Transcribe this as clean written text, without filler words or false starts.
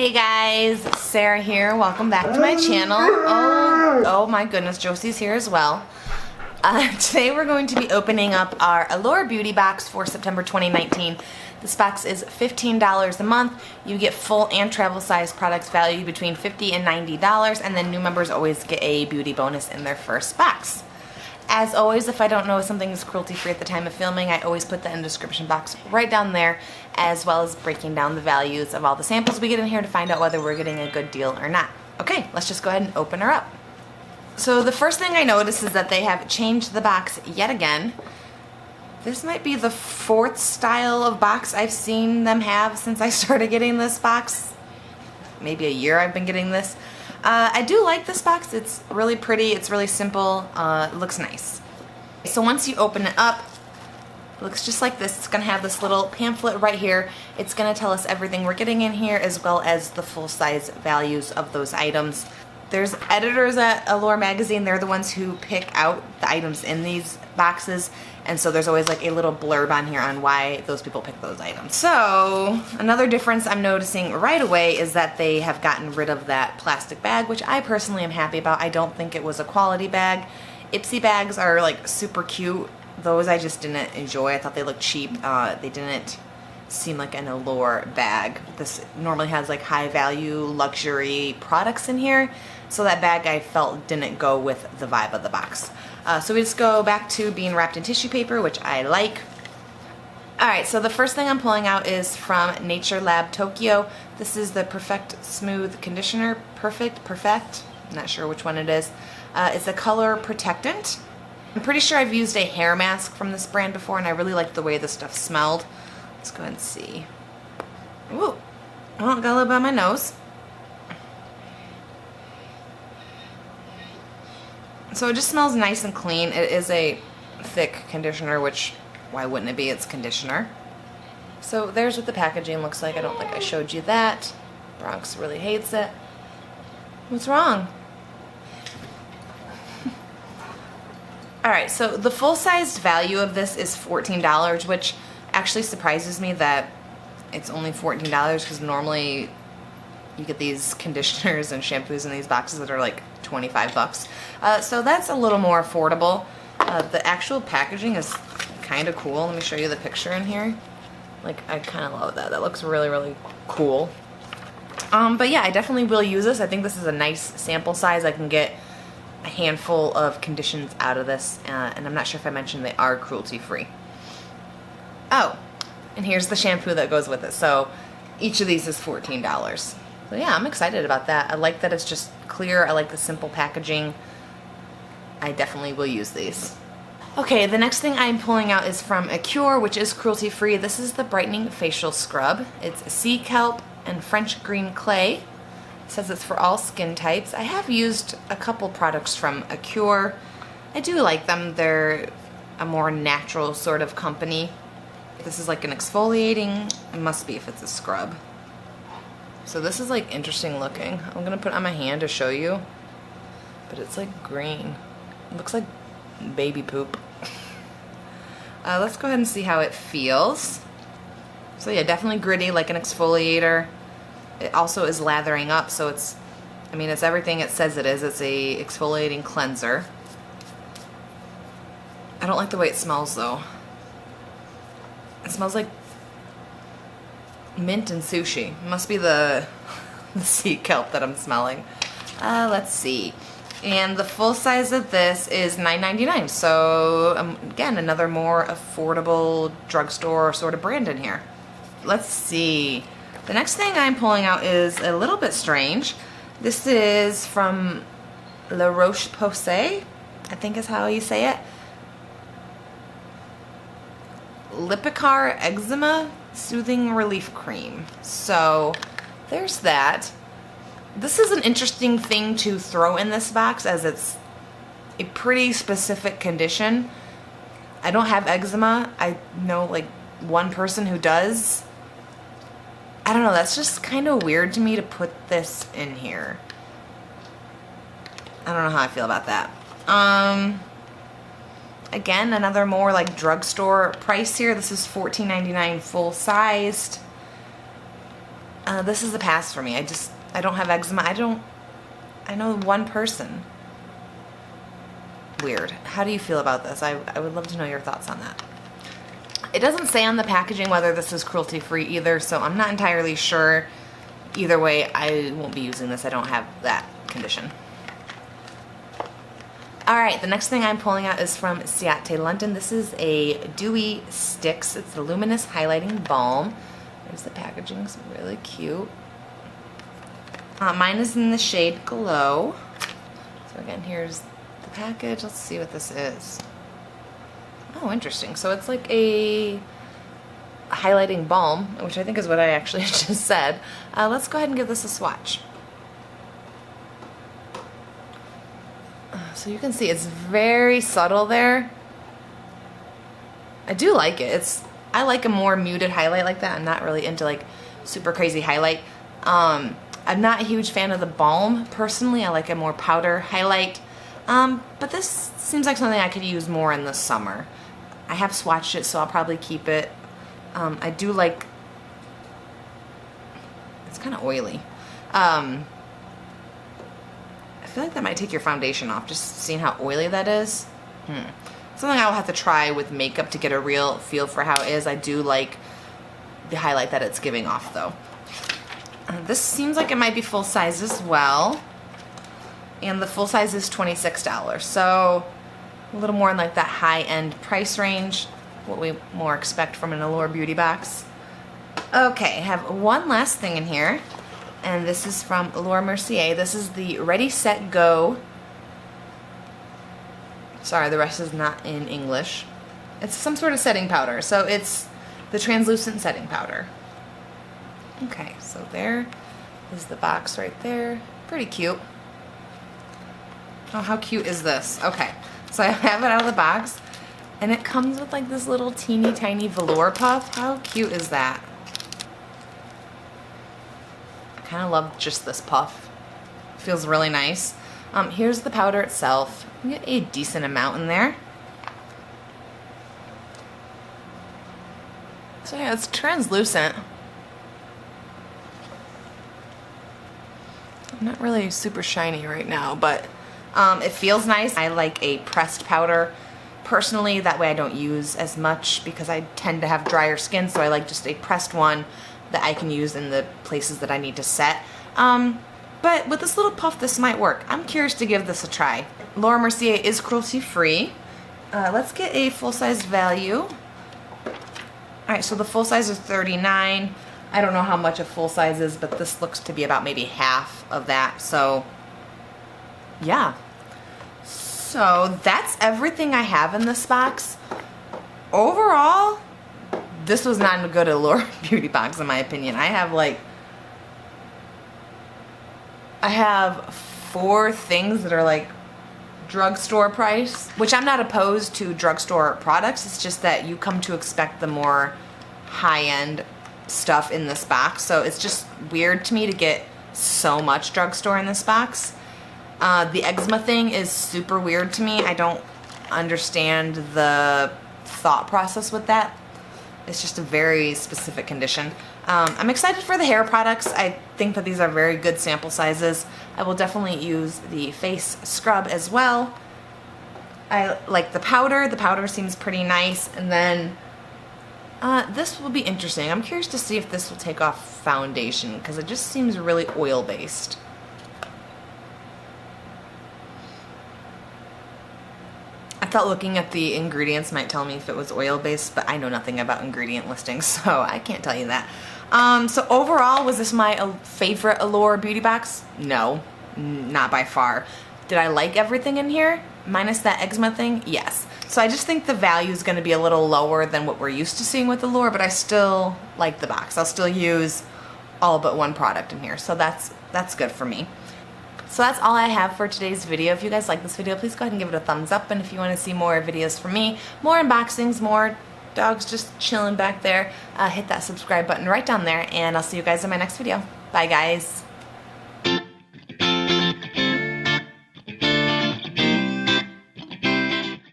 Hey guys, Sarah here. Welcome back to my channel. Oh my goodness, Josie's here as well. Today we're going to be opening up our Allure beauty box for September 2019. This box is $15 a month. You get full and travel size products valued between $50 and $90, and then new members always get a beauty bonus in their first box. As always, if I don't know if something is cruelty free at the time of filming, I always put that in the description box right down there, as well as breaking down the values of all the samples we get in here to find out whether we're getting a good deal or not. Okay, let's just go ahead and open her up. So the first thing I notice is that they have changed the box yet again. This might be the fourth style of box I've seen them have since I started getting this box. Maybe a year I've been getting this. I do like this box. It's really pretty. It's really simple. It looks nice. So once you open it up, it looks just like this. It's going to have this little pamphlet right here. It's going to tell us everything we're getting in here, as well as the full-size values of those items. There's editors at Allure magazine. They're the ones who pick out the items in these boxes, and so there's always like a little blurb on here on why those people pick those items. So another difference I'm noticing right away is that they have gotten rid of that plastic bag, which I personally am happy about. I don't think it was a quality bag. Ipsy bags are like super cute. Those I just didn't enjoy. I thought they looked cheap. They didn't seem like an Allure bag. This normally has like high value luxury products in here, so that bag I felt didn't go with the vibe of the box. So we just go back to being wrapped in tissue paper, which I like. Alright, so the first thing I'm pulling out is from Nature Lab Tokyo. This is the Perfect Smooth Conditioner. Perfect, I'm not sure which one it is. It's a color protectant. I'm pretty sure I've used a hair mask from this brand before, and I really liked the way this stuff smelled. Let's go ahead and see. Ooh, oh, got a little bit on my nose. So it just smells nice and clean. It is a thick conditioner, which, why wouldn't it be? It's conditioner. So there's what the packaging looks like. I don't think I showed you that. Bronx really hates it. What's wrong? Alright, so the full-sized value of this is $14, which actually surprises me that it's only $14, because normally you get these conditioners and shampoos in these boxes that are like 25 bucks. So that's a little more affordable. The actual packaging is kind of cool. Let me show you the picture in here. Like, I kind of love that. That looks really, really cool. But yeah, I definitely will use this. I think this is a nice sample size. I can get a handful of conditions out of this, and I'm not sure if I mentioned they are cruelty free. Oh, and here's the shampoo that goes with it. So each of these is $14. So yeah, I'm excited about that. I like that it's just clear. I like the simple packaging. I definitely will use these. Okay, the next thing I'm pulling out is from Acure, which is cruelty free. This is the Brightening Facial Scrub. It's sea kelp and French green clay. It says it's for all skin types. I have used a couple products from Acure. I do like them. They're a more natural sort of company. This is like an exfoliating. It must be if it's a scrub. So this is like interesting looking. I'm gonna put it on my hand to show you, but it's like green. It looks like baby poop. Let's go ahead and see how it feels. So yeah, definitely gritty, like an exfoliator. It also is lathering up, so it's, I mean, it's everything it says it is. It's a exfoliating cleanser. I don't like the way it smells though. It smells like mint and sushi. It must be the sea kelp that I'm smelling. Let's see. And the full size of this is $9.99. So again, another more affordable drugstore sort of brand in here. Let's see. The next thing I'm pulling out is a little bit strange. This is from Roche-Posay, I think is how you say it. Lipicar Eczema Soothing Relief Cream. So there's that. This is an interesting thing to throw in this box, as it's a pretty specific condition. I don't have eczema. I know like one person who does. I don't know, that's just kind of weird to me to put this in here. I don't know how I feel about that. Again, another more like drugstore price here. This is $14.99 full sized. This is a pass for me. I don't have eczema. I know one person. Weird. How do you feel about this? I would love to know your thoughts on that. It doesn't say on the packaging whether this is cruelty free either, so I'm not entirely sure. Either way, I won't be using this. I don't have that condition. Alright, the next thing I'm pulling out is from Ciate London. This is a Dewy Stix. It's the Luminous Highlighting Balm. There's the packaging. It's really cute. Mine is in the shade Glow. So again, here's the package. Let's see what this is. Oh, interesting. So it's like a highlighting balm, which I think is what I actually just said. Let's go ahead and give this a swatch. So you can see it's very subtle there. I do like it. I like a more muted highlight like that. I'm not really into like super crazy highlight. I'm not a huge fan of the balm personally. I like a more powder highlight. But this seems like something I could use more in the summer. I have swatched it, so I'll probably keep it. I do like, it's kind of oily. I feel like that might take your foundation off, just seeing how oily that is. Something I'll have to try with makeup to get a real feel for how it is. I do like the highlight that it's giving off though. This seems like it might be full size as well. And the full size is $26. So a little more in like that high-end price range, what we more expect from an Allure beauty box. Okay, I have one last thing in here, and this is from Allure Mercier. This is the Ready, Set, Go. Sorry, the rest is not in English. It's some sort of setting powder, so it's the translucent setting powder. Okay, so there is the box right there. Pretty cute. Oh, how cute is this? Okay, so I have it out of the box, and it comes with like this little teeny tiny velour puff. How cute is that? I kind of love just this puff. It feels really nice. Here's the powder itself. You get a decent amount in there. So yeah, it's translucent. Not really super shiny right now, but it feels nice. I like a pressed powder personally. That way I don't use as much because I tend to have drier skin, so I like just a pressed one that I can use in the places that I need to set. But with this little puff, this might work. I'm curious to give this a try. Allure Mercier is cruelty free. Let's get a full-size value. Alright, so the full size is $39. I don't know how much a full size is, but this looks to be about maybe half of that. So, yeah. So, that's everything I have in this box. Overall, this was not a good Allure beauty box in my opinion. I have 4 things that are like drugstore price, which I'm not opposed to drugstore products. It's just that you come to expect the more high-end stuff in this box, so it's just weird to me to get so much drugstore in this box. The eczema thing is super weird to me. I don't understand the thought process with that. It's just a very specific condition. I'm excited for the hair products. I think that these are very good sample sizes. I will definitely use the face scrub as well. I like the powder. The powder seems pretty nice. And then this will be interesting. I'm curious to see if this will take off foundation because it just seems really oil-based. I thought looking at the ingredients might tell me if it was oil-based, but I know nothing about ingredient listings, so I can't tell you that. So overall, was this my favorite Allure beauty box? No, not by far. Did I like everything in here? Minus that eczema thing? Yes. So I just think the value is going to be a little lower than what we're used to seeing with Allure, but I still like the box. I'll still use all but one product in here, so that's good for me. So that's all I have for today's video. If you guys like this video, please go ahead and give it a thumbs up. And if you want to see more videos from me, more unboxings, more dogs just chilling back there, hit that subscribe button right down there. And I'll see you guys in my next video. Bye, guys.